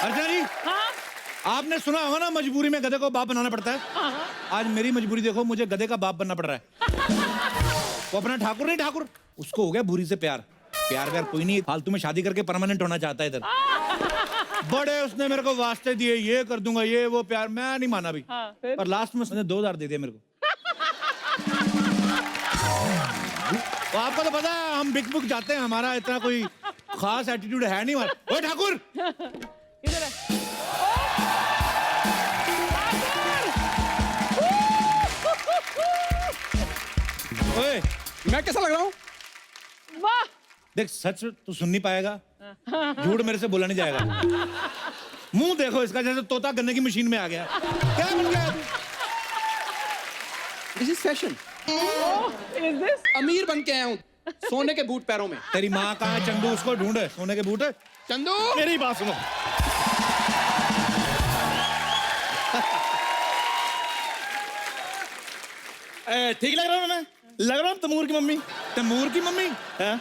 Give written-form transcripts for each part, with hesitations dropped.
अर्चना जी, हाँ? आपने सुना होगा ना मजबूरी में गधे को बाप बनाना पड़ता है। हाँ। आज मेरी मजबूरी देखो, मुझे गधे का बाप बनना पड़ रहा है। वो अपना ठाकुर नहीं ठाकुर, उसको हो गया भूरी से प्यार। प्यार व्यार कोई नहीं, फालतू में शादी करके परमानेंट होना चाहता है इधर। बड़े उसने मेरे को वास्ते दिए, ये कर दूंगा, ये वो प्यार, मैं नहीं माना भी। हाँ, फिर? पर लास्ट में उसने 2000 दे दिया मेरे को। तो आपको तो पता है हम बिक बुक जाते हैं, हमारा इतना कोई खास एटीट्यूड है नहीं हमारा। ओए ठाकुर, इधर है। ओए मैं कैसा लग रहा हूँ? वाह! देख, सच तो सुन नहीं पाएगा, झूठ मेरे से बोला नहीं जाएगा। मुंह देखो इसका, जैसे तोता गन्ने की मशीन में आ गया। क्या बन गया? This is fashion. Is this? अमीर बन के आया हूँ, सोने के बूट पैरों में। तेरी माँ कहाँ है? चंदू, उसको ढूंढ, सोने के बूट। चंदू, मेरी बात सुनो। ठीक लग रहा हूँ मैं? लग रहा हूँ तमूर की मम्मी। तैमूर की मम्मी? हाँ?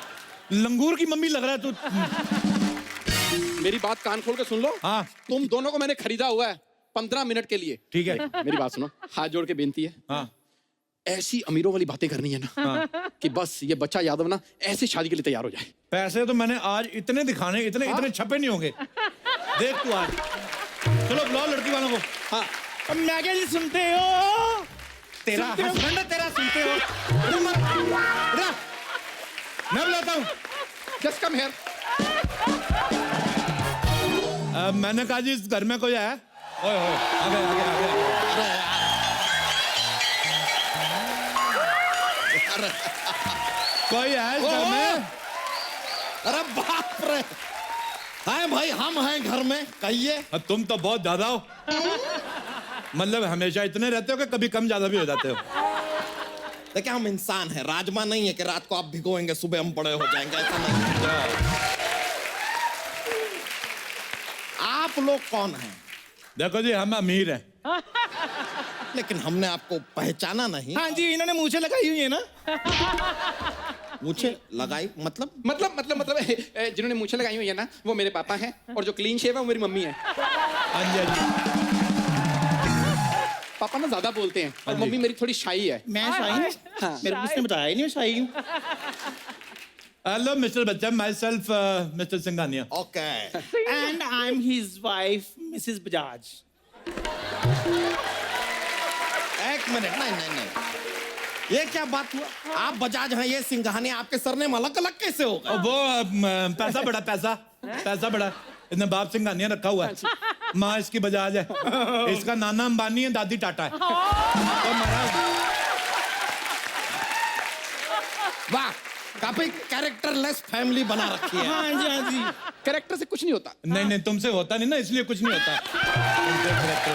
लंगूर की मम्मी लग रहा है तू। मेरी बात कान खोल के सुन लो। हाँ तुम दोनों को मैंने खरीदा हुआ है 15 मिनट के लिए। ठीक है। मेरी बात सुनो, हाथ जोड़ के बेनती है, हाँ ऐसी अमीरों वाली बातें करनी है ना, हाँ। कि बस ये बच्चा यादव ना ऐसी शादी के लिए तैयार हो जाए। पैसे तो मैंने आज इतने दिखाने, इतने छपे नहीं होंगे। देख तू आज। चलो बुलाओ लड़की वालों को। हाँ, अब मैं क्या जी सुनते हो? तेरा हस्बैंड है, तेरा सुनते हो? उठा। मैं बुलाता हूँ। Just come here. मैंने कहा जी इस घर में कोई है? ओए ओए, आगे आगे आगे। कोई है इस घर में? अरे बाप रे, है भाई, हम हैं घर में, कहिए। अब तुम तो बहुत ज्यादा हो। मतलब हमेशा इतने रहते हो कि कभी कम ज्यादा भी हो जाते हो। देखिए हम इंसान हैं, राजमा नहीं है कि रात को आप भिगोएंगे सुबह हम बड़े हो जाएंगे, ऐसा नहीं है। आप लोग कौन हैं? देखो जी, हम अमीर हैं। लेकिन हमने आपको पहचाना नहीं। हाँ जी, इन्होंने मूछें लगाई हुई है ना। मुझे लगाई मतलब? मतलब जिन्होंने मूछें लगाई हुई है ना, वो मेरे पापा हैं, और जो क्लीन शेव है वो मेरी मम्मी है। हाँ जी, हाँ जी। पापा ना ज्यादा बोलते हैं और हाँ जी। मम्मी मेरी थोड़ी शाई है। मैं शाही हूँ? हाँ। मेरे को किसने बताया ही नहीं मैं शाही हूँ। हेलो मिस्टर बच्चा, my self mister Singhania. Okay. And I am his wife Mrs Bajaj. एक मिनट, नहीं नहीं नहीं, ये क्या बात हुआ? आप बजाज हैं, ये सिंघानिया, आपके सरनेम अलग अलग कैसे होगा? वो पैसा बड़ा, पैसा बड़ा, इसने बाप सिंघानिया रखा हुआ है। माँ इसकी बजाज है, इसका नाना अंबानी है, दादी टाटा है। तो महाराज वाह, काफी कैरेक्टरलेस फैमिली बना रखी है। हाँ जी, हाँ जी। कैरेक्टर से कुछ नहीं होता। नहीं नहीं, तुमसे होता नहीं ना, इसलिए कुछ नहीं होता। तुमसे correct।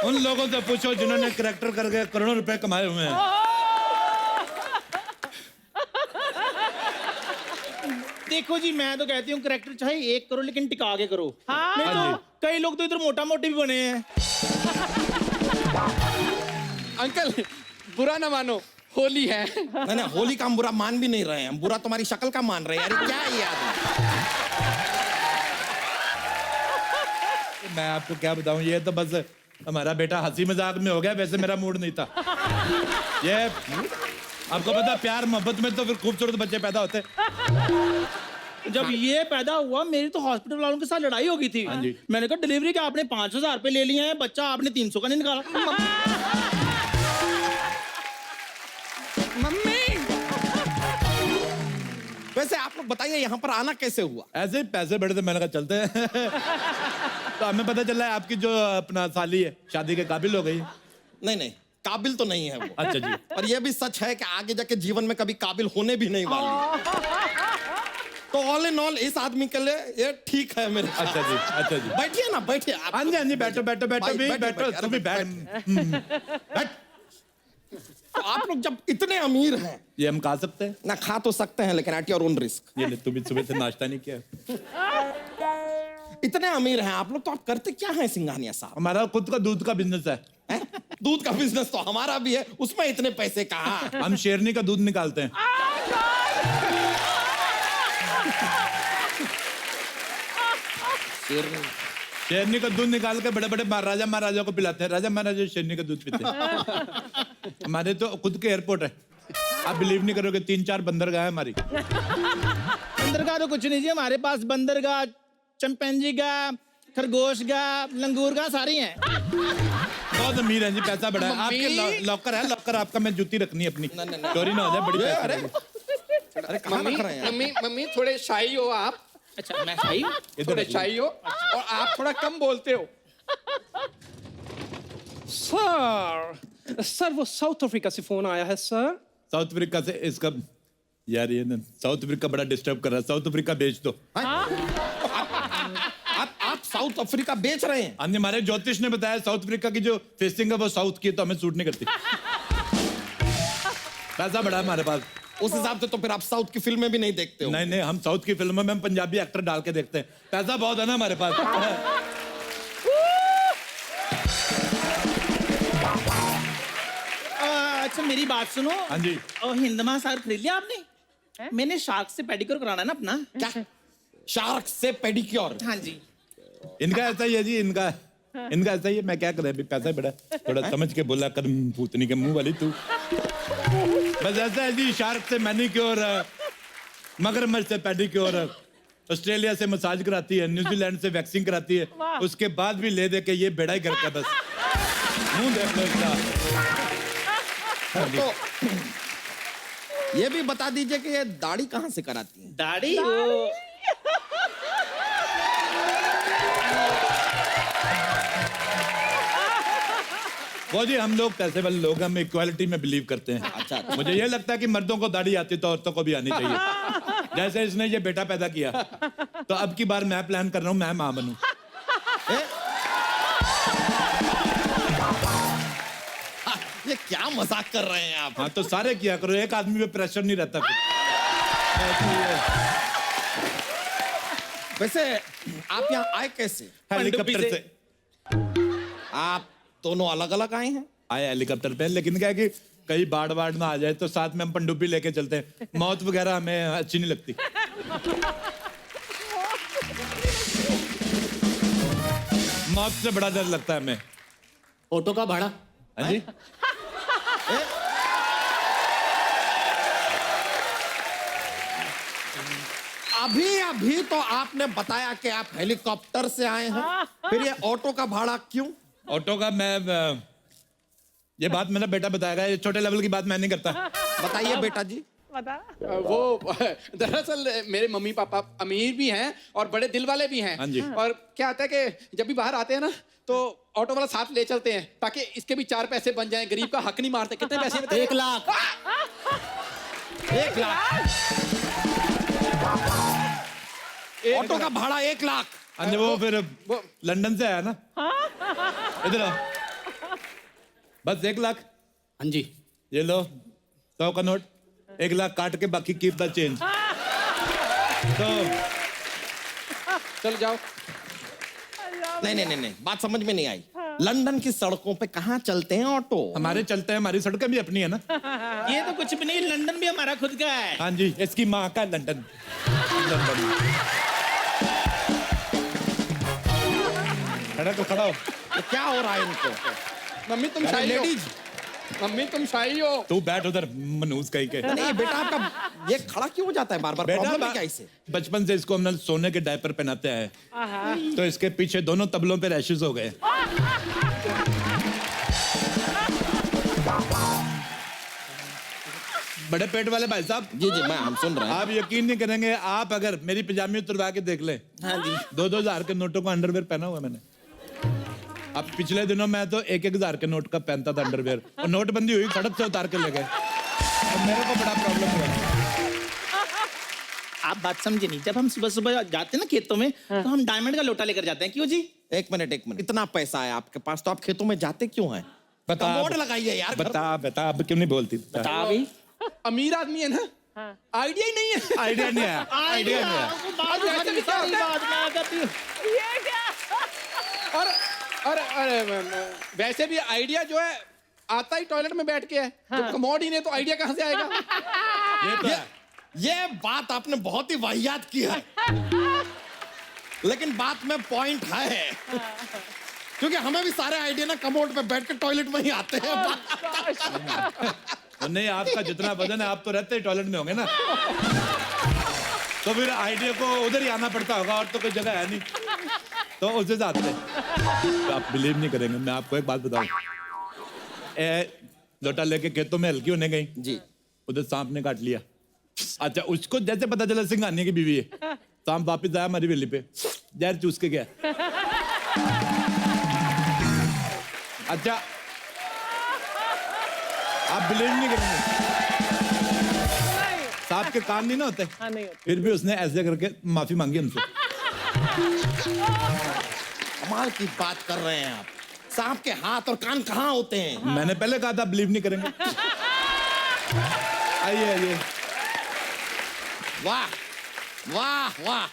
उन लोगों से पूछो जिन्होंने करेक्टर करके करोड़ों रुपए कमाए हुए हैं। देखो जी, मैं तो कहती हूँ करेक्टर चाहे 1 करो लेकिन टिका के करो। हाँ। नहीं हाँ तो कई लोग तो इधर मोटा मोटे भी बने हैं। अंकल, बुरा ना मानो, होली है। नहीं नहीं, होली का हम बुरा मान भी नहीं रहे हैं, हम बुरा तुम्हारी शक्ल का मान रहे हैं। अरे क्या है ये आदमी? मैं आपको क्या बताऊं, ये तो बस हमारा बेटा हंसी मजाक में हो गया, वैसे मेरा मूड नहीं था। ये आपको पता, प्यार मोहब्बत में तो फिर खूबसूरत बच्चे पैदा होते। जब ये पैदा हुआ मेरी तो हॉस्पिटल वालों के साथ लड़ाई हो गई थी। हाँ जी। मैंने कहा डिलीवरी का आपने 5,000 रुपए ले लिए हैं, बच्चा आपने 300 का नहीं निकाला। मम्मी, वैसे आप लोग बताइए यहाँ पर आना कैसे हुआ? ऐसे ही पैसे बड़े थे, मैंने कहा चलते हैं। तो हमें पता चला है आपकी जो अपना साली है शादी के काबिल हो गई। नहीं नहीं, काबिल तो नहीं है वो। अच्छा जी। और ये भी सच है कि आगे जाके जीवन में कभी काबिल होने भी नहीं वाली। तो ऑल इन ऑल इस आदमी के लिए ये ठीक है मेरे ख्याल अच्छा जी, से। अच्छा जी। बैठिए ना, बैठिए आप। हाँ जी, हाँ जी, बैठो बैठो बैठो भाई, भी, बैठो, बैठो बैठो, तुम भी अरे बैठ। बैठ। तो आप लोग जब इतने अमीर हैं, ये हम खा सकते हैं? ना खा तो सकते हैं लेकिन एट योर ओन रिस्क। ये ले, तुम भी सुबह से नाश्ता नहीं किया। इतने अमीर हैं आप लोग, तो आप करते क्या हैं सिंघानिया साहब? हमारा खुद का दूध का बिजनेस है। हैं? दूध का बिजनेस तो हमारा भी है, उसमें इतने पैसे कहाँ? हम शेरनी का दूध निकालते हैं। शेरनी का दूध निकाल के बड़े बड़े राजा महाराजा को पिलाते हैं। राजा महाराजा शेरनी का दूध पीते हैं। हमारे तो खुद के एयरपोर्ट है, आप बिलीव नहीं करोगे, 3-4 बंदरगाह है हमारी। बंदरगाह तो कुछ नहीं जी, हमारे पास बंदरगाह, चिंपैंजी का, खरगोश का, लंगूर का, सारी हैं। बहुत अमीर है जी, पैसा बड़ा है। आपके लॉकर है, लॉकर आपका, मैं जूती रखनी है अपनी, चोरी ना हो जाए। बड़ी अरे पैसे अरे कहाँ रख रहे हैं मम्मी मम्मी थोड़े शाही हो आप, अच्छा मैं सही थोड़े शाही हो, और आप थोड़ा कम बोलते हो। सर वो साउथ अफ्रीका से फोन आया है सर। साउथ अफ्रीका से इसका, यार ये ना साउथ अफ्रीका बड़ा डिस्टर्ब कर रहा है, साउथ अफ्रीका बेच दो। आप साउथ अफ्रीका बेच रहे हैं? हमने, हमारे ज्योतिष ने बताया साउथ अफ्रीका की जो फेसिंग है वो साउथ की है, तो हमें सूट नहीं करती। पैसा बड़ा है हमारे पास। उस हिसाब से तो फिर आप साउथ की फिल्में भी नहीं देखते हो। नहीं नहीं, हम साउथ की फिल्मों में हम पंजाबी एक्टर डाल के देखते हैं, पैसा बहुत है ना हमारे पास। अच्छा मेरी बात सुनो। हाँ जी। हिंद महासागर खरीद लिया आपने? मैंने शार्क से पेडिक्योर कराना है ना अपना। क्या? शार्क से पेडिक्योर? हाँ जी। इनका ऐसा ही है जी, इनका ऐसा ही है। मैं क्या करें, अभी पैसा बड़ा, थोड़ा समझ के बोला कर, पूतनी के मुंह वाली तू। बस ऐसा है जी, शार्क से मैनिक्योर, मगरमच्छ से पेडिक्योर, ऑस्ट्रेलिया से मसाज कराती है, न्यूजीलैंड से वैक्सिंग कराती है, उसके बाद भी ले दे के ये बेड़ा ही घर का। बस मुंह देख लो इसका। तो ये भी बता दीजिए कि ये दाढ़ी कहाँ से कराती है? दाढ़ी वो जी, हम लोग पैसे वाले लोग, हम इक्वालिटी में बिलीव करते हैं। अच्छा। मुझे ये लगता है कि मर्दों को दाढ़ी आती तो औरतों को भी आनी चाहिए। जैसे इसने ये बेटा पैदा किया, तो अब की बार मैं प्लान कर रहा हूँ मैं मां बनूं। ये क्या मजाक कर रहे हैं आप? हाँ तो सारे किया करो, एक आदमी पे प्रेशर नहीं रहता फिर। वैसे आप यहाँ आए कैसे? हेलीकॉप्टर से आप दोनों अलग अलग आए हैं? आए हेलीकॉप्टर पे, लेकिन क्या है कि कहीं बाढ़ ना आ जाए तो साथ में हम पनडुब्बी लेके चलते हैं। मौत वगैरह हमें अच्छी नहीं लगती। मौत से बड़ा डर लगता है हमें। ऑटो का भाड़ा? हाँ जी। अभी अभी तो आपने बताया कि आप हेलीकॉप्टर से आए हैं, फिर ये ऑटो का भाड़ा क्यों? ऑटो का मैं, ये बात मेरा बेटा बताएगा, ये छोटे लेवल की बात मैं नहीं करता। बताइए बेटा जी। बता। वो दरअसल मेरे मम्मी पापा अमीर भी हैं और बड़े दिल वाले भी हैं। हाँ जी। और क्या होता है कि जब भी बाहर आते हैं ना, तो ऑटो वाला साथ ले चलते हैं ताकि इसके भी 4 पैसे बन जाएं। गरीब का हक नहीं मारते। कितने पैसे बताइए? 1 लाख। 1 लाख ऑटो का भाड़ा 1 लाख। हाँ जी, वो फिर वो लंदन से आया ना। इधर आओ। बस 1 लाख। हाँ जी। ये लो 100 का नोट, 1 लाख काट के बाकी कीप द चेंज। तो चल जाओ। नहीं, बात समझ में नहीं आई। लंदन की सड़कों पे कहाँ चलते हैं ऑटो? हमारे चलते हैं, हमारी सड़कें भी अपनी है ना। ये तो कुछ भी नहीं, लंदन भी हमारा खुद का है। हाँ जी, इसकी माँ का लंदन। खड़ा हो। ये क्या हो रहा है इनको? मम्मी तुम शाही हो। लेडीज, मम्मी तुम शाही हो। तू बैठ उधर, मनूस कहीं के। नहीं बेटा, आपका ये खड़ा क्यों हो जाता है बार बार? प्रॉब्लम है क्या इसे? बचपन से इसको हमने सोने के डायपर पहनाते आए, तो इसके पीछे दोनों तबलों पे रैशेस हो गए। बड़े पेट वाले भाई साहब, जी जी, हम सुन रहे हैं। आप यकीन नहीं करेंगे, आप अगर मेरी पजामी उतरवा के देख ले। हाँ जी। 2-2 हजार के नोटों का अंडरवेयर पहना हुआ मैंने। अब पिछले दिनों मैं तो 1-1 हजार के नोट का पहनता था अंडरवेयर, और नोटबंदी हुई, सड़क से उतार के ले गए। और मेरे को बड़ा प्रॉब्लम हुआ। आप बात समझे नहीं, जब हम सुबह सुबह जाते हैं ना खेतों में, तो हम डायमंड का लोटा लेकर जाते हैं। क्यों जी? एक मिनट, इतना पैसा है आपके पास तो आप खेतों में जाते क्यों हैं? बता, कमोड लगाइए यार। बता अब क्यों नहीं बोलती? बता भी। अमीर आदमी है ना, आइडिया ही नहीं है। आइडिया नहीं आया, आइडिया नहीं आया। और वैसे भी क्या होता है? ये क्या? और वैसे भी आइडिया जो है आता ही टॉयलेट में बैठ के है। जब कमोड ही नहीं तो आइडिया कहाँ से आएगा? ये तो है। ये बात आपने बहुत ही वाहियात की है। लेकिन बात में पॉइंट है क्योंकि हमें भी सारे आइडिया ना कमोड पे बैठ के टॉयलेट में ही आते हैं। तो नहीं, आपका जितना वजन है आप तो रहते ही टॉयलेट में होंगे ना, तो फिर आइडिया को उधर ही आना पड़ता होगा, और तो कोई जगह है नहीं, तो उसे जाते हैं। तो आप बिलीव नहीं करेंगे, मैं आपको एक बात बताऊं। लोटा लेके खेतों में हल्की होने गई जी, उधर सांप ने काट लिया। अच्छा, उसको जैसे पता चला सिंघानिया की बीवी है, सांप वापिस आया हमारी वेली पे, जहर चूस के गया। अच्छा, आप बिलीव नहीं करेंगे, सांप के कान नहीं ना होते, हाँ, नहीं होते। फिर भी उसने ऐसे करके माफी मांगी हमसे। कमाल की बात कर रहे हैं आप। सांप के हाथ और कान कहाँ होते हैं? मैंने पहले कहा था बिलीव नहीं करेंगे। आइए आइए। वाह वाह वाह,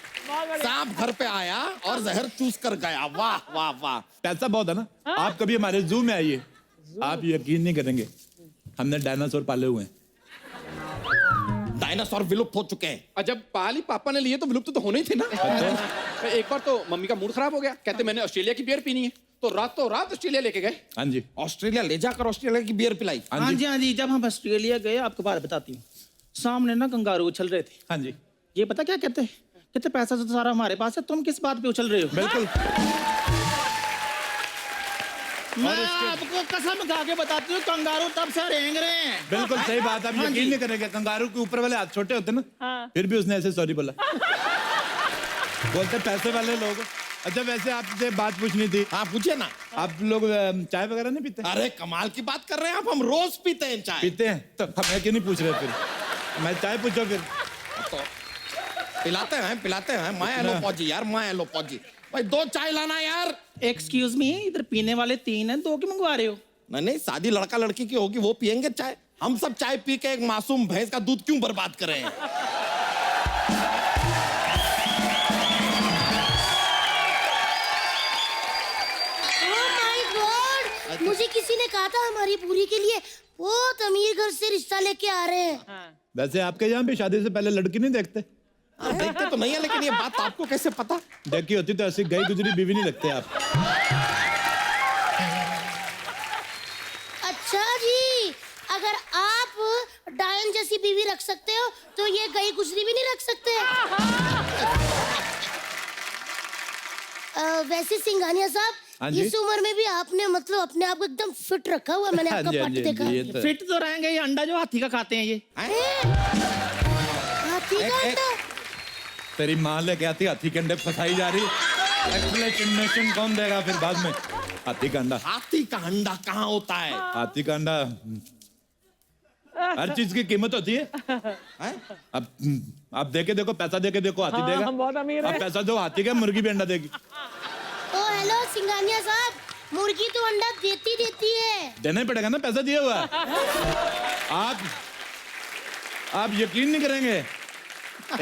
सांप घर पे आया और जहर चूस कर गया। वाह वाह वाह। पैसा बहुत है ना। आप कभी हमारे जू में आइए, आप यकीन नहीं करेंगे, हमने डायनासोर पाले हुए हैं। डायनासोर विलुप्त हो चुके हैं। और जब पाली पापा ने लिए तो विलुप्त तो होने ही थे ना। एक बार तो मम्मी का मूड खराब हो गया, कहते मैंने ऑस्ट्रेलिया की बियर पीनी है, तो रातों रात ऑस्ट्रेलिया लेके गए। हाँ जी, ऑस्ट्रेलिया ले जाकर ऑस्ट्रेलिया की बियर पिलाई। हाँ जी हाँ जी, जब हम ऑस्ट्रेलिया गए, आपको बात बताती हूँ, सामने ना कंगारू उछल रहे थे। हाँ जी, ये पता क्या कहते हैं? कहते पैसा तो सारा हमारे पास है, तुम किस बात पे उछल रहे हो? बिल्कुल। मैं आपको कसम खा के बताती हूँ, कंगारू तब से रेंग रहे हैं। बिल्कुल सही बात, आप यकीन नहीं करेंगे, कंगारू के ऊपर वाले हाथ छोटे होते ना, फिर भी उसने ऐसे सॉरी बोला। बोलते पैसे वाले लोग। अच्छा, वैसे आपसे बात पूछनी थी। हाँ पूछिए ना। आप लोग चाय वगैरह नहीं पीते? अरे कमाल की बात कर रहे हैं आप, हम रोज पीते हैं चाय। पीते हैं तो हमें क्यों नहीं पूछ रहे? फिर मैं चाय पूछो फिर। तो पिलाते हैं। मैं एलो पौजी यार, मैं एलो पौजी। भाई 2 चाय लाना यार। एक्सक्यूज मी, इधर पीने वाले 3 हैं, 2 क्यों मंगवा रहे हो? नहीं, शादी लड़का लड़की की होगी, वो पियेंगे चाय। हम सब चाय पी के एक मासूम भैंस का दूध क्यों बर्बाद कर रहे हैं? मुझे किसी ने कहा था हमारी पूरी के लिए बहुत अमीर घर से रिश्ता लेके आ रहे हैं। वैसे आपके यहाँ भी शादी से पहले लड़की नहीं देखते? देखते तो नहीं है, लेकिन ये बात आपको कैसे पता? देखी होती तो ऐसी गई गुजरी बीवी नहीं लगते आप। अच्छा जी, अगर आप डायन जैसी बीवी रख सकते हो तो ये गई गुजरी भी नहीं रख सकते। वैसे सिंघानिया साहब, हाँ जी? इस उम्र में भी आपने मतलब अपने आप को एकदम फिट रखा हुआ है। मैंने आपका पट देखा। ये तो फिट तो रहेंगे, ये अंडा जो हाथी का खाते हैं ये। हाथी का अंडा? तेरी माँ लेके आती हाथी के अंडे फंसाई जा रही। एक्सप्लेनेशन कौन देगा फिर बाद में? हाथी का अंडा। हाथी का अंडा कहाँ होता है? हाथी का अंडा, हर चीज की कीमत होती है। अब देके देखो, पैसा देके देखो, हाथी देगा। हम बहुत अमीर अब हैं। पैसा दो, हाथी का मुर्गी भी अंडा देगी। ओ हेलो सिंघानिया साहब, मुर्गी तो अंडा देती है। देना ही पड़ेगा ना, पैसा दिया हुआ है। आप यकीन नहीं करेंगे,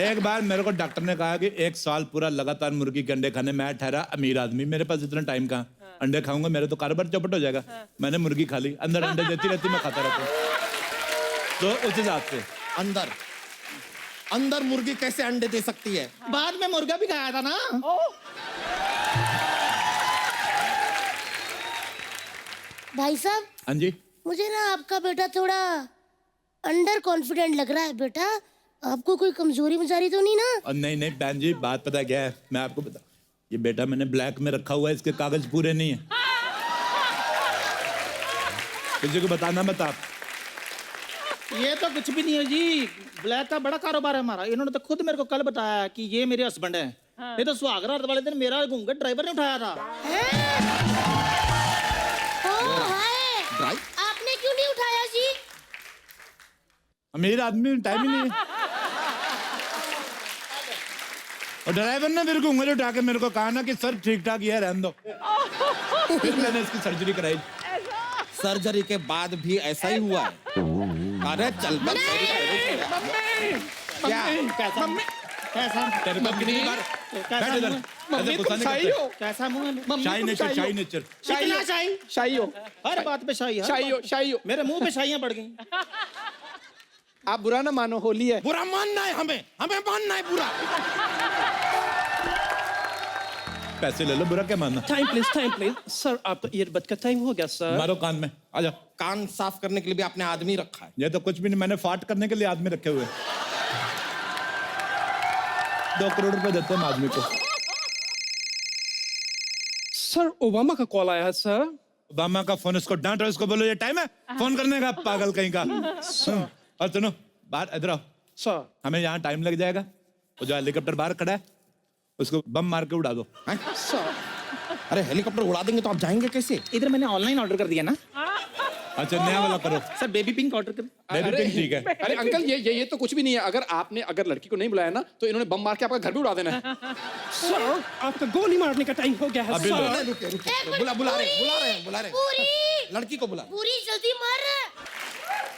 एक बार मेरे को डॉक्टर ने कहा कि 1 साल पूरा लगातार मुर्गी के अंडे खाने। मैं ठहरा अमीर आदमी, मेरे पास इतना टाइम कहाँ, अंडे खाऊंगा मेरे तो कारोबार चौपट हो जाएगा। मैंने मुर्गी खा ली, अंदर अंडे देती रहती, मैं खाता रहता हूँ। तो उस हिसाब से अंदर मुर्गी कैसे अंडे दे सकती है? बाद में मुर्गा भी खाया था ना। भाई साहब, हाँ जी, मुझे ना आपका बेटा थोड़ा अंडर कॉन्फिडेंट लग रहा है। बेटा, आपको कोई कमजोरी मजारी तो नहीं ना? और नहीं बहन जी, बात पता क्या है, मैं आपको बता, ये बेटा मैंने ब्लैक में रखा हुआ है, इसके कागज पूरे नहीं है। किसी को बताना मत आप। ये तो कुछ भी नहीं है जी, ब्लैक का बड़ा कारोबार है हमारा। इन्होंने तो खुद मेरे को कल बताया कि ये मेरे हस्बैंड हैं। ये तो सुहागरात वाले दिन मेरा घूंघट ड्राइवर ने उठाया था। हाय, आपने क्यों नहीं उठाया जी? अमीर आदमी, टाइम ही नहीं है। और ड्राइवर ने मेरे को उंगली उठा के मेरे को कहा ना कि सर ठीक ठाक ये रहने दो। फिर मैंने इसकी सर्जरी कराई। सर्जरी के बाद भी ऐसा ही हुआ है? अरे चल बस। क्या? कैसा तेरे को कितनी बार बैठ इधर, ऐसे गुस्सा नहीं करते। कैसा मुंह है? शाही नेचर, शाही नेचर। कितना शाही? शाही हो, हर बात पे शाही, शाही हो। मेरे मुंह पे शाहियां पड़ गई। आप बुरा ना मानो, होली है। बुरा मानना है हमें मानना है बुरा। पैसे ले लो, बुरा क्या मानना। टाइम प्लीज सर, आपका ईयरबड का टाइम हो गया सर। मारो कान में, आ जाओ। कान साफ करने के लिए भी आपने आदमी रखा है। ये तो कुछ भी नहीं, मैंने फाट करने के लिए आदमी रखे हुए हैं। 2 करोड़ रुपए देते हैं आदमी को। सर ओबामा का कॉल आया है सर। ओबामा का फोन, इसको डांटो, इसको बोलो ये टाइम है फोन करने का, पागल कहीं का। और सुनो, बाहर इधर आओ, सर हमें यहाँ टाइम लग जाएगा। वो जो हेलीकॉप्टर बाहर खड़ा है उसको बम मार के उड़ा दो। सर अरे हेलीकॉप्टर उड़ा देंगे तो आप जाएंगे कैसे? इधर मैंने ऑनलाइन ऑर्डर कर दिया ना अच्छा, नया वाला करो। सर, बेबी पिंक ऑर्डर कर। बेबी पिंक ठीक है। अरे अंकल, ये तो कुछ भी नहीं है। अगर लड़की को नहीं बुलाया ना, तो इन्होंने बम मार के आपका घर भी उड़ा देना है। सर आपका गोली मारने का टाइम हो गया है अभी सर। लो। रुके रुके, बुला रहे हैं। पूरी लड़की को बुला। पूरी जल्दी मार।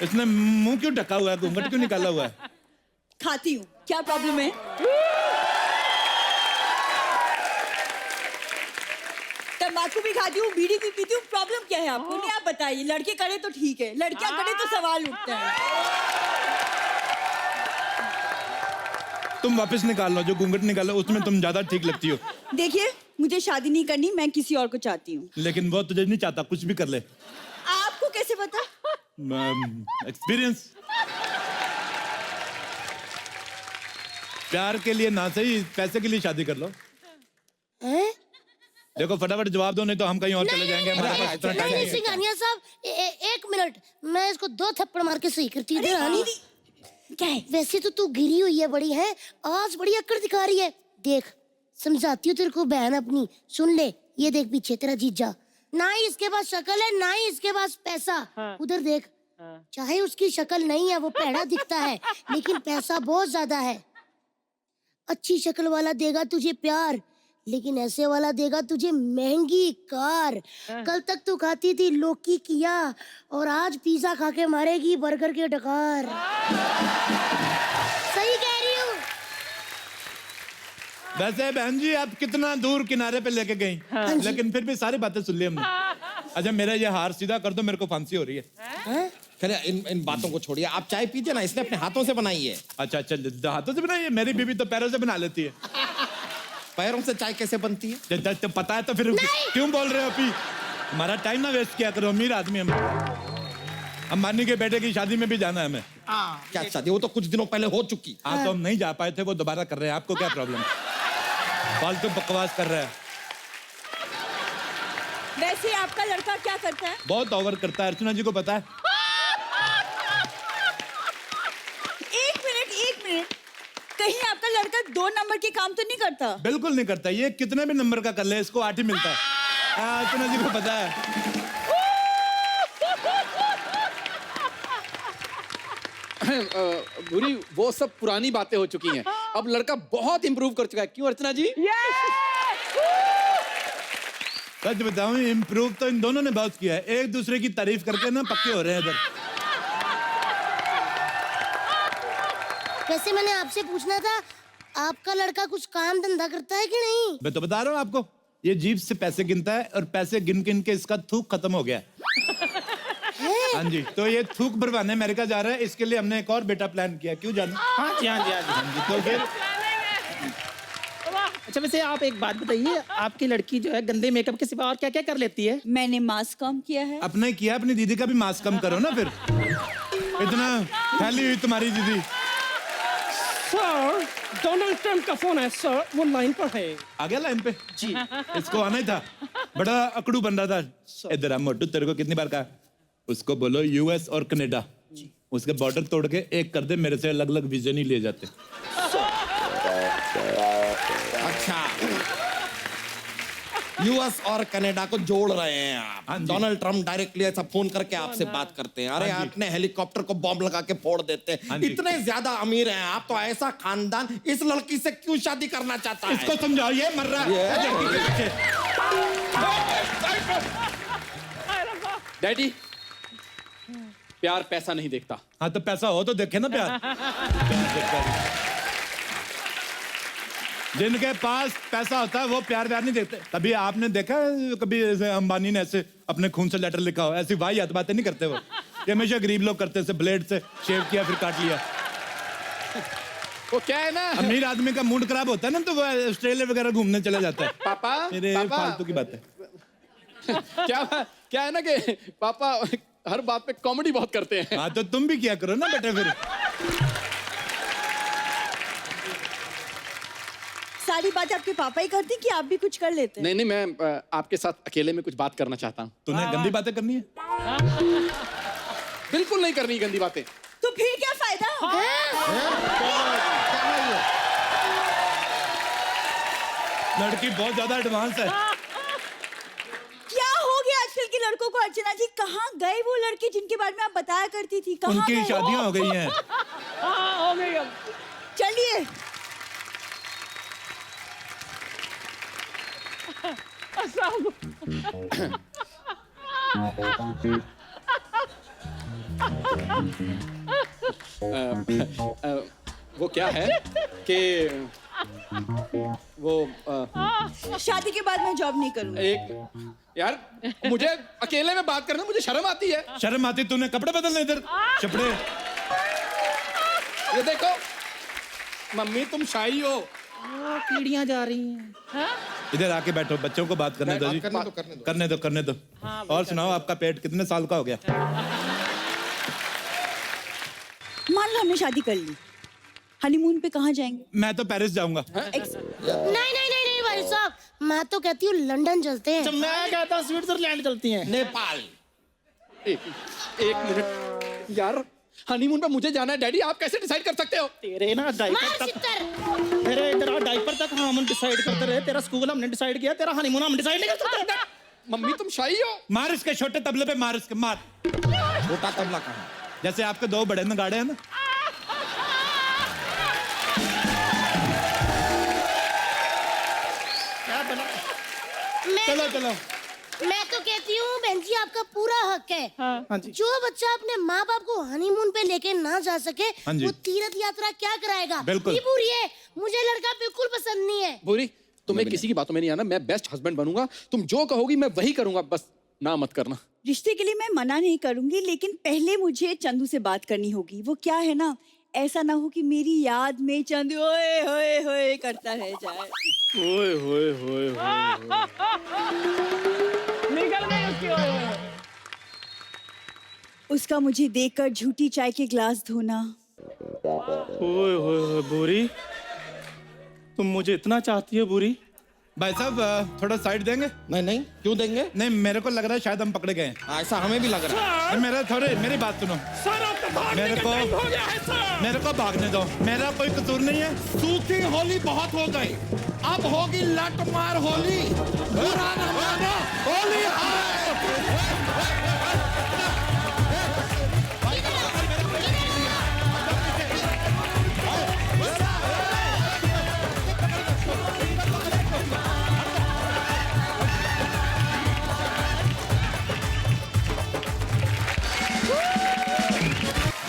इसने मुंह क्यों ढका हुआ है, घूंघट क्यों निकाला हुआ है? खाती हूँ, क्या प्रॉब्लम है? तंबाकू भी खाती हूँ, बीड़ी भी पीती हूँ, प्रॉब्लम क्या है आपको? नहीं, आप बताइए। लड़के करे तो ठीक है, लड़कियां करे तो सवाल उठता है। तुम वापस निकाल लो, जो घूंघट निकालो उसमें तुम ज्यादा ठीक लगती हो। देखिए, मुझे शादी नहीं करनी, मैं किसी और को चाहती हूँ। लेकिन वो तुझे नहीं चाहता, कुछ भी कर ले। आपको कैसे पता? एक्सपीरियंस। प्यार के लिए ना सही, पैसे के लिए शादी कर लो। हैं? देखो फटाफट जवाब दो, नहीं तो हम कहीं और चले जाएंगे। हमारे पास इतना टाइम नहीं नहीं है। सिंघानिया साहब, एक मिनट, मैं इसको 2 थप्पड़ मार के सही करती हूँ। रानी, क्या है? वैसे तो तू गिरी हुई है बड़ी है, आज बड़ी अकड़ दिखा रही है। देख, समझाती हूँ तेरे को बहन अपनी, सुन ले। ये देख पीछे तेरा जीजा, ना ही इसके पास शक्ल है, ना ही इसके पास पैसा। उधर देख, चाहे उसकी शक्ल नहीं है, वो पैड़ा दिखता है, लेकिन पैसा बहुत ज्यादा है। अच्छी शक्ल वाला देगा तुझे प्यार, लेकिन ऐसे वाला देगा तुझे महंगी कार। कल तक तू खाती थी लौकी किया, और आज पिज्जा खा के मारेगी बर्गर के डकार। सही कह रही हूँ। वैसे बहन जी आप कितना दूर किनारे पे लेके गई, लेकिन फिर भी सारी बातें सुन ली हमने। अच्छा, मेरा ये हार सीधा कर दो, मेरे को फांसी हो रही है। चलिए इन बातों को छोड़िए, आप चाय पीजिए ना, इसने अपने हाथों से बनाई है। अच्छा, हाथों से बनाई है? मेरी बीवी तो पैरों से बना लेती है। पैरों से चाय कैसे बनती है? तो पता है तो फिर क्यों बोल रहे हो? अभी हमारा टाइम ना वेस्ट किया करो, अमीर आदमी हम। अंबानी के बेटे की शादी में भी जाना है हमें। क्या शादी? वो तो कुछ दिनों पहले हो चुकी। हाँ, तो हम नहीं जा पाए थे, वो दोबारा कर रहे हैं। आपको क्या प्रॉब्लम? फालतू बकवास कर रहा है। वैसे आपका लड़का क्या करता है? बहुत ओवर करता है, अर्चना जी को पता है। एक मिनट, कहीं आपका लड़का 2 नंबर के काम तो नहीं करता? बिल्कुल नहीं करता, ये कितने भी नंबर का कर ले, इसको 8 ही मिलता है। हाँ, अर्चना जी को पता है। बुरी, वो सब पुरानी बातें हो चुकी हैं। अब लड़का बहुत इंप्रूव कर चुका है। क्यों अर्चना जी? सच बताऊं, इम्प्रूव तो इन दोनों ने बहुत किया है। एक दूसरे की तारीफ करके ना पक्के हो रहे हैं इधर। वैसे मैंने आपसे पूछना था, आपका लड़का कुछ काम धंधा करता है कि नहीं? मैं तो बता रहा हूँ आपको, ये जीभ से पैसे गिनता है, और पैसे गिन गिन के इसका थूक खत्म हो गया है। हाँ जी, तो ये थूक भरवाने अमेरिका जा रहा है, इसके लिए हमने एक और बेटा प्लान किया। क्यों जाना? हाँ जी, हाँ जी, हाँ जी। तो फिर अच्छा, वैसे आप एक बात बताइए, आपकी लड़की जो है गंदे मेकअप के सिवा और क्या क्या कर लेती है? मैंने मास्क कम किया है। अपने किया, अपनी दीदी का भी मास्क कम करो ना। फिर इतना फैली हुई तुम्हारी दीदी। सर डोनाल्ड ट्रंप का फोन है सर, वो लाइन पर है। आ गया लाइन पे जी। इसको आना ही था, बड़ा अकड़ू बन रहा था। इधर आ मोटू, तेरे को कितनी बार कहा, उसको बोलो यूएस और कनाडा, उसके बॉर्डर तोड़ के एक कर दे, मेरे से अलग अलग वीजा नहीं ले जाते। अच्छा, यूएस और कनाडा को जोड़ रहे हैं आप। हाँ जी। डोनाल्ड ट्रम्प डायरेक्टली ऐसा फोन करके आपसे बात करते हैं, अरे हाँ जी। आपने हेलीकॉप्टर को बॉम्ब लगा के फोड़ देते हाँ हैं। जी। इतने ज्यादा अमीर हैं आप, तो ऐसा खानदान इस लड़की से क्यों शादी करना चाहता है? इसको समझाओ, ये मर रहा है। डैडी, प्यार पैसा नहीं देखता। हाँ, तो पैसा हो तो देखे ना प्यार। जिनके पास पैसा होता है वो प्यार नहीं देते। कभी आपने देखा है, कभी ऐसे अंबानी ने ऐसे अपने खून से लेटर लिखा हो? ऐसी वाहियात बातें नहीं करते वो। ये हमेशा गरीब लोग करते, से ब्लेड से शेव किया फिर काट लिया। वो क्या है ना अमीर आदमी का मूड खराब होता है ना तो वो ऑस्ट्रेलिया वगैरह घूमने चले जाता है। पापा मेरे पापा फालतू की बात है। क्या है ना कि पापा हर बात पे कॉमेडी बहुत करते हैं। हाँ तो तुम भी किया करो ना बेटा फिर। सारी बात आपके पापा ही करती कि आप भी कुछ कर लेते हैं? नहीं मैं आपके साथ अकेले में कुछ बात करना चाहता हूँ। तूने गंदी बातें करनी है? बिल्कुल नहीं करनी गंदी बातें। तो फिर क्या फायदा? लड़की बहुत ज्यादा एडवांस है। क्या हो गया आजकल के लड़कों को? अर्चना जी, कहाँ गए वो लड़के जिनके बारे में आप बताया करती थी? कहाँ उनकी गए? शादियां हो गई हैं। हाँ हो गई अब। चलिए वो क्या है कि वो शादी के बाद मैं जॉब नहीं करूंगी। एक यार मुझे अकेले में बात करना मुझे शर्म आती है। शर्म आती? तूने कपड़े बदलने इधर चपड़े। ये देखो मम्मी तुम शाही हो। कीड़ियां जा रही हैं। इधर आके बैठो, बच्चों को बात करने दो जी। करने दो। और सुनाओ, आपका पेट कितने साल का हो गया? मान लो हमने शादी कर ली, हनीमून पे कहाँ जाएंगे? मैं तो पेरिस जाऊंगा। नहीं भाई साहब, मैं तो कहती हूँ लंदन चलते हैं। मैं कहता हूँ स्विट्जरलैंड चलती हैं। नेपाल। एक मिनट यार, हनीमून पे मुझे जाना है। डैडी आप कैसे डिसाइड कर सकते हो? तेरे ना डायपर मार तक, सितर। तेरे तेरा डायपर तक हम डिसाइड करते रहे। तेरा स्कूल हमने डिसाइड किया, तेरा हनीमून हम डिसाइड नहीं कर सकते। मम्मी तुम शाही हो। मार इसके छोटे तबले पे, मार इसके, मार। छोटा तबला कहाँ? जैसे आपके दो बड़े नगाड़े हैं ना। क्या बना? चलो। मैं तो कहती हूँ बहन जी, आपका पूरा हक है। हाँ जी। जो बच्चा अपने माँ बाप को हनीमून पे लेके ना जा सके, हाँ जी। वो तीर्थ यात्रा क्या कराएगा? बिल्कुल। नहीं पूरी है, मुझे लड़का बिल्कुल पसंद नहीं है। बुरी तुम्हें किसी की बातों में नहीं आना। मैं बेस्ट हस्बैंड बनूंगा। तुम जो कहोगी मैं वही करूंगा। बस ना मत करना। रिश्ते के लिए मैं मना नहीं करूंगी, लेकिन पहले मुझे चंदू से बात करनी होगी। वो क्या है ना, ऐसा ना हो कि मेरी याद में चंदू ओए होए होए करता रह जाए। ओए होए होए निकल गई उसकी ओर। उसका मुझे देखकर झूठी चाय के ग्लास धोना। ओए होए बुरी, तुम मुझे इतना चाहती है बुरी? भाई साहब थोड़ा साइड देंगे? नहीं क्यों देंगे? नहीं, मेरे को लग रहा है शायद हम पकड़े गए हैं। ऐसा हमें भी लग रहा है। मेरी बात सुनो। सर अब तो भागने मेरे का को- टाइम हो गया है सर। मेरे को भागने दो, मेरा कोई कसूर नहीं है। सूखी होली बहुत हो गई, अब होगी लट मार होली। बुरा न मानो, होली है।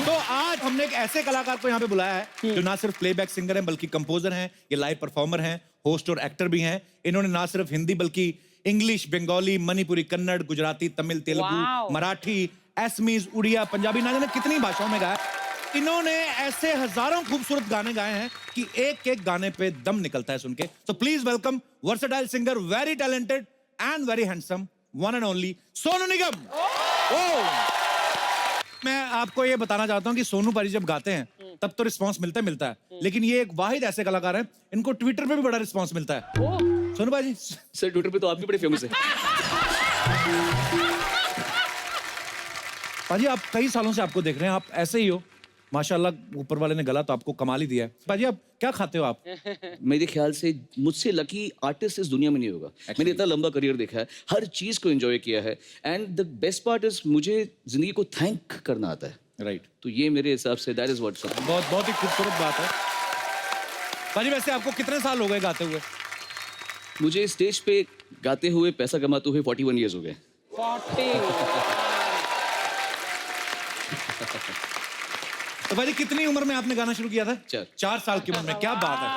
तो आज हमने एक ऐसे कलाकार को यहाँ पे बुलाया है जो ना सिर्फ प्लेबैक सिंगर हैं बल्कि कंपोजर हैं, ये लाइव परफॉर्मर हैं, होस्ट और एक्टर भी हैं। इन्होंने ना सिर्फ हिंदी बल्कि इंग्लिश, बंगाली, मणिपुरी, कन्नड़, गुजराती, तमिल, तेलुगु, मराठी, असमीज, उड़िया, पंजाबी, ना जाने कितनी भाषाओं में गाया। इन्होंने ऐसे हजारों खूबसूरत गाने गाए हैं कि एक एक गाने पे दम निकलता है सुन के। तो please welcome versatile singer, very talented and very handsome, one and only Sonu Nigam. मैं आपको ये बताना चाहता हूँ कि सोनू पारी जब गाते हैं तब तो रिस्पांस मिलता है, लेकिन ये एक वाहिद ऐसे कलाकार हैं, इनको ट्विटर पे भी बड़ा रिस्पांस मिलता है। सोनू पाजी सर ट्विटर पे तो आप भी बड़े फेमस हैं। पाजी आप कई सालों से आपको देख रहे हैं, आप ऐसे ही हो माशाल्लाह। ऊपर वाले ने गला तो आपको कमाल ही दिया है। पाजी आप क्या खाते हो आप? मेरे ख्याल से मुझसे लकी आर्टिस्ट इस दुनिया में नहीं होगा। मैंने इतना लंबा करियर देखा है, हर चीज को एंजॉय किया है, and the best part is मुझे जिंदगी को थैंक करना आता है। राइट। तो ये मेरे हिसाब say that is what's up. बहुत ही खूबसूरत बात है। पाजी वैसे आपको कितने साल हो गए गाते हुए? मुझे स्टेज पे गाते हुए, पैसा कमाते हुए 41 ईयर्स हो गए। 40। तो भाई कितनी उम्र में आपने गाना शुरू किया था? 4 साल की उम्र में। क्या बात है,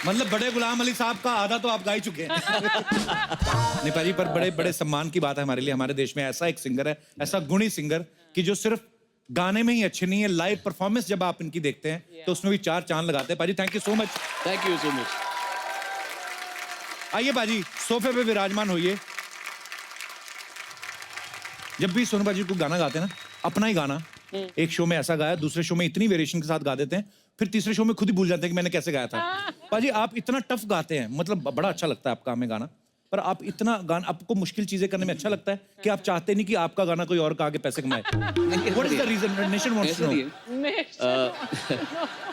मतलब बड़े गुलाम अली साहब का आधा तो आप गा ही चुके हैं। नहीं पाजी, पर बड़े बड़े सम्मान की बात है हमारे लिए। हमारे देश में ऐसा एक सिंगर है, ऐसा गुणी सिंगर कि जो सिर्फ गाने में ही अच्छे नहीं है, लाइव परफॉर्मेंस जब आप इनकी देखते हैं तो उसमें भी 4 चांद लगाते हैं। पाजी thank you so much. Thank you so much. आइए बाजी, सोफे पे विराजमान होइए। जब भी सोनू बाजी को गाना गाते हैं ना, अपना ही गाना एक शो में ऐसा गाया, दूसरे शो में इतनी वेरिएशन के साथ गा देते हैं, फिर तीसरे शो में खुद ही भूल जाते हैं कि मैंने कैसे गाया था। बाजी आप इतना टफ गाते हैं, मतलब बड़ा अच्छा लगता है आपका हमें गाना, पर आप इतना गाना, आपको मुश्किल चीजें करने में अच्छा लगता है कि आप चाहते नहीं कि आपका गाना कोई और गा के पैसे कमाए। What is the reason? Nation wants to know.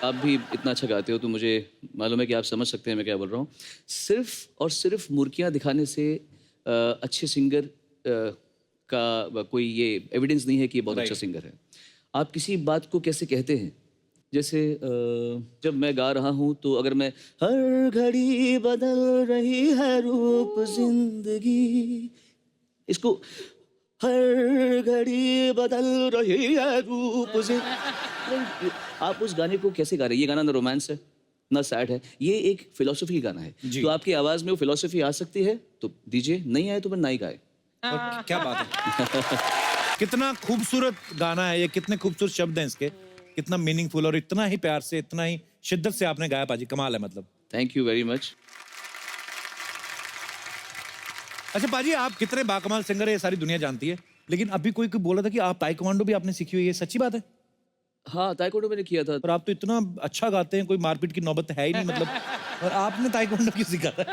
आप भी इतना अच्छा गाते हो तो मुझे मालूम है कि आप समझ सकते हैं मैं क्या बोल रहा हूँ। सिर्फ और सिर्फ मुर्कियाँ दिखाने से अच्छे सिंगर का कोई ये एविडेंस नहीं है कि ये बहुत अच्छा सिंगर है। आप किसी बात को कैसे कहते हैं, जैसे जब मैं गा रहा हूँ तो अगर मैं हर घड़ी बदल रही है रूप जिंदगी, इसको हर घड़ी बदल रही है रूप जिंदगी, आप उस गाने को कैसे गा रहे हैं? ये गाना ना रोमांस है ना सैड है, ये एक फिलोसफी गाना है। तो आपकी आवाज में वो फिलोसफी आ सकती है तो दीजिए, नहीं आए तो फिर ना ही गाए। क्या बात है। कितना खूबसूरत गाना है ये, कितने खूबसूरत शब्द हैं इसके, कितना मीनिंगफुल, और इतना ही प्यार से, इतना ही शिद्दत से आपने गाया पाजी, कमाल है मतलब। Thank you very much. अच्छा पाजी, आप कितने बाकमाल सिंगर है ये सारी दुनिया जानती है, लेकिन अभी कोई बोला था कि आप ताइक्वांडो भी आपने सीखी हुई है, सच्ची बात है? हाँ, ताइक्वांडो मैंने किया था। और आप तो इतना अच्छा गाते हैं, कोई मारपीट की नौबत है ही नहीं मतलब, और आपने ताइक्वांडो क्यों सीखा था?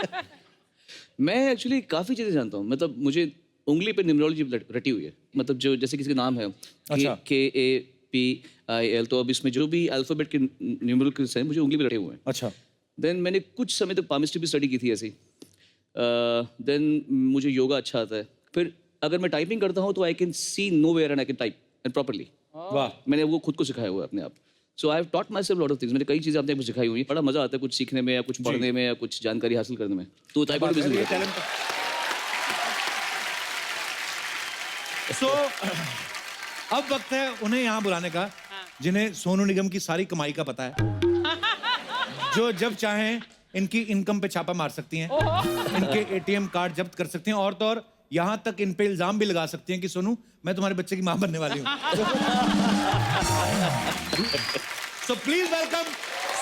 मैं एक्चुअली काफी चीजें जानता हूँ, मतलब मुझे उंगली पे न्यूमरोलॉजी रटी हुई है, मतलब जो जैसे किसी का नाम है अच्छा। KAPIL, तो अब इसमें जो भी अल्फाबेट के न्यूमरल्स हैं मुझे उंगली पे रटे हुए हैं। अच्छा। देन मैंने कुछ समय तक पामिस्ट्री भी स्टडी की थी ऐसी। देन मुझे योगा अच्छा आता है। फिर अगर मैं टाइपिंग करता हूँ तो I can see no where and I can type and properly. वाह। मैंने वो खुद को सिखाया हुआ है अपने आप। So I have taught myself lot of things. मैंने कई चीजें अपने आप को सिखाई हुई है। बड़ा मजा आता है कुछ सीखने में या कुछ पढ़ने में या कुछ जानकारी हासिल करने में। तो ताइक्वांडो सो अब वक्त है उन्हें यहाँ बुलाने का जिन्हें सोनू निगम की सारी कमाई का पता है, जो जब चाहें इनकी इनकम पे छापा मार सकती हैं, इनके एटीएम कार्ड जब्त कर सकती हैं, और तो और यहाँ तक इन पे इल्जाम भी लगा सकती हैं कि सोनू मैं तुम्हारे बच्चे की मां बनने वाली हूँ। So please welcome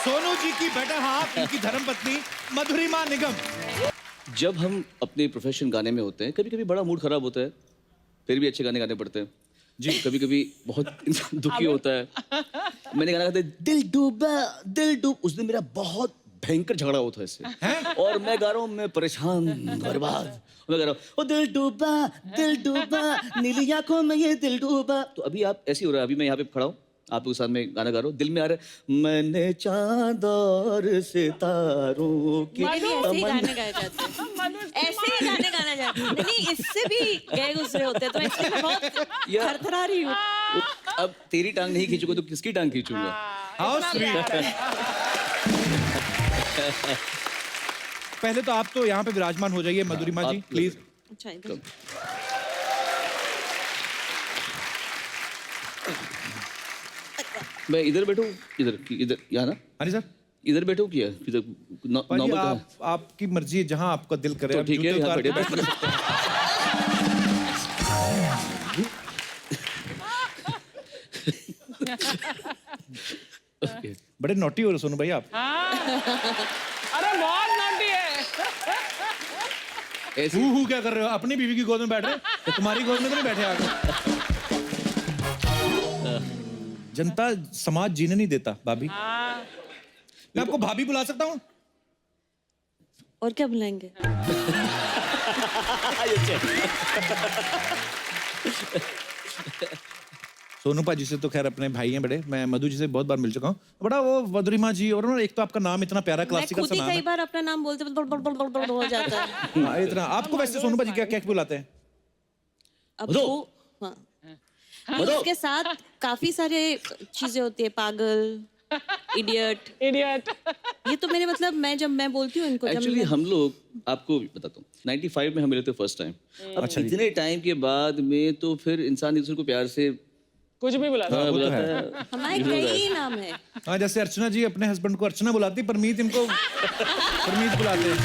Sonu ji की बेटर हाफ, इनकी धर्मपत्नी मधुरिमा निगम। जब हम अपने प्रोफेशन गाने में होते हैं, कभी कभी बड़ा मूड खराब होता है, फिर भी अच्छे गाने गाने पड़ते हैं जी। कभी कभी बहुत इंसान दुखी होता है। मैंने गाना गाते दिल डूबा दिल डूब, उस दिन मेरा बहुत भयंकर झगड़ा हुआ था इससे, और मैं गा रहा हूँ मैं परेशान बर्बाद, मैं गा रहा हूँ ओ दिल डूबा नीली आंखों में ये दिल डूबा। तो अभी आप ऐसे हो रहा है, अभी मैं यहाँ पे खड़ा हूँ आपके साथ में गाना गा रहा हूँ, दिल में आ रहा है मैंने चांद और सितारों की ऐसे ही गाने गाए जाते हैं, ऐसे ही गाने गाना जाते हैं। नहीं, इससे भी गए गुजरे होते हैं, तो इसलिए मैं बहुत थरथरा रही हूँ। अब तेरी टांग नहीं खींचूंगा तो किसकी टांग खींचूंगा? How sweet. पहले तो आप तो यहाँ पे विराजमान हो जाइए मधुरिमा जी प्लीज। अच्छा, इधर मैं इधर बैठूं, इधर यहाँ ना? हाँ जी सर। इधर बैठो क्या? इधर पाजी आपकी मर्जी है, जहाँ आपका दिल करे। तो ठीक है, यहाँ बैठे बड़े नोटी हो रहे सोनू भाई आप। अरे बहुत नॉटी है। ऐसे हु क्या कर रहे हो? अपनी बीवी की गोद में बैठ रहे हो, तुम्हारी गोद में तो नहीं बैठे आगे। जनता समाज जीने नहीं देता भाभी। मैं आपको भाभी बुला सकता हूँ? और क्या बुलाएंगे? सोनू पाजी से तो खैर अपने भाई हैं बड़े, मैं मधु जी से बहुत बार मिल चुका हूँ। बड़ा वो मधुरिमा जी, और ना एक तो आपका नाम इतना प्यारा क्लासिकल सा मैं नाम खुद ही है। कई बार अपना नाम बोलते बड़ हो जाता है। हाँ, इतना आपको वैसे सोनू पाजी क्या क्या बुलाते हैं? अब वो हाँ, उसके साथ काफी सारे चीजें होती है, पागल, इडियट। ये तो मेरे मतलब जब मैं बोलती हूँ इनको, एक्चुअली हम लोग आपको बताता हूँ 95 में हम मिले थे फर्स्ट टाइम। अब इतने टाइम के बाद में तो फिर इंसान एक दूसरे को प्यार से कुछ भी बुलाता हाँ, बुलाता है। हमारे कई नाम है। हाँ, जैसे अर्चना जी अपने हस्बैंड को अर्चना बुलाती, परमीत इनको परमीत बुलाते हैं।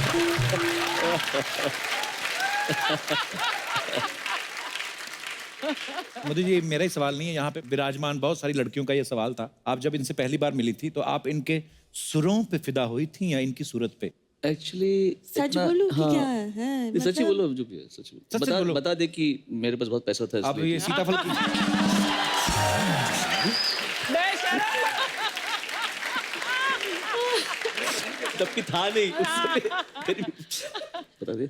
मोदी जी मेरा ही सवाल नहीं है, यहाँ पे विराजमान बहुत सारी लड़कियों का ये सवाल था। आप जब इनसे पहली बार मिली थी तो आप इनके सुरों पे फिदा हुई थी या इनकी सूरत पे? एक्चुअली सच बोलूं कि क्या है सच ही बोलो, जो भी है सच सच बोलो। बता दे कि मेरे पास बहुत पैसा था अब इसलिए। ये सीताफल की तब था नहीं उस समय। बता दे।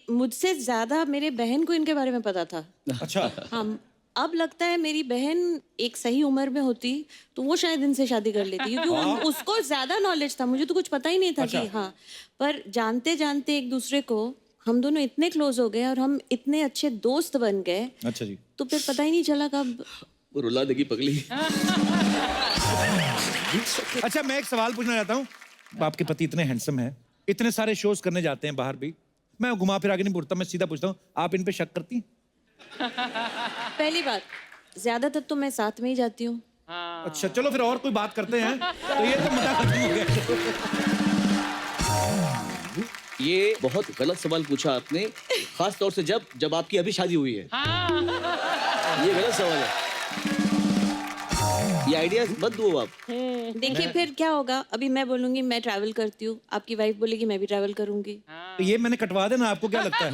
मुझसे ज्यादा मेरे बहन को इनके बारे में पता था। अच्छा हाँ, अब लगता है मेरी बहन एक सही उम्र में होती तो वो शायद इनसे शादी कर लेती, क्योंकि उसको ज्यादा नॉलेज था, मुझे तो कुछ पता ही नहीं था कि हाँ। पर जानते जानते एक दूसरे को हम दोनों इतने क्लोज हो गए और हम इतने अच्छे दोस्त बन गए। अच्छा जी। तो फिर पता ही नहीं चला कब। वो रुला देगी पगली। अच्छा मैं एक सवाल पूछना चाहता हूँ, आपके पति इतने हैंडसम हैं, इतने सारे शोज करने जाते हैं बाहर भी, मैं घुमा फिरा के नहीं पूछता, मैं सीधा पूछता हूँ, आप इन पे शक करती हैं? पहली बात, ज्यादातर तो मैं साथ में ही जाती हूँ। अच्छा चलो फिर और कोई बात करते हैं, तो ये तो मुद्दा खत्म हो गया। ये बहुत गलत सवाल पूछा आपने, खास तौर से जब आपकी अभी शादी हुई है। ये गलत सवाल है, ये आइडिया मत दो आप। देखिए फिर क्या होगा, अभी मैं बोलूंगी मैं ट्रैवल करती हूँ, आपकी वाइफ बोलेगी मैं भी ट्रैवल करूंगी। तो ये मैंने कटवा देना, आपको क्या लगता है?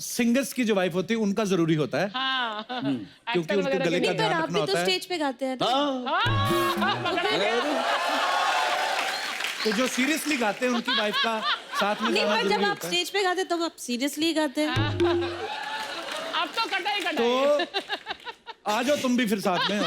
सिंगर्स की जो वाइफ होती है उनका जरूरी होता है, क्योंकि उसके गले का नहीं, पर ध्यान आप रखना भी तो होता है। स्टेज पे गाते हैं। तो जो सीरियसली गाते हैं उनकी वाइफ का साथ में नहीं, गाना पर जब जरूरी आप होता है। स्टेज पे गाते तो आप सीरियसली गाते हैं। अब तो कटाई तो आ जाओ तुम भी फिर साथ में।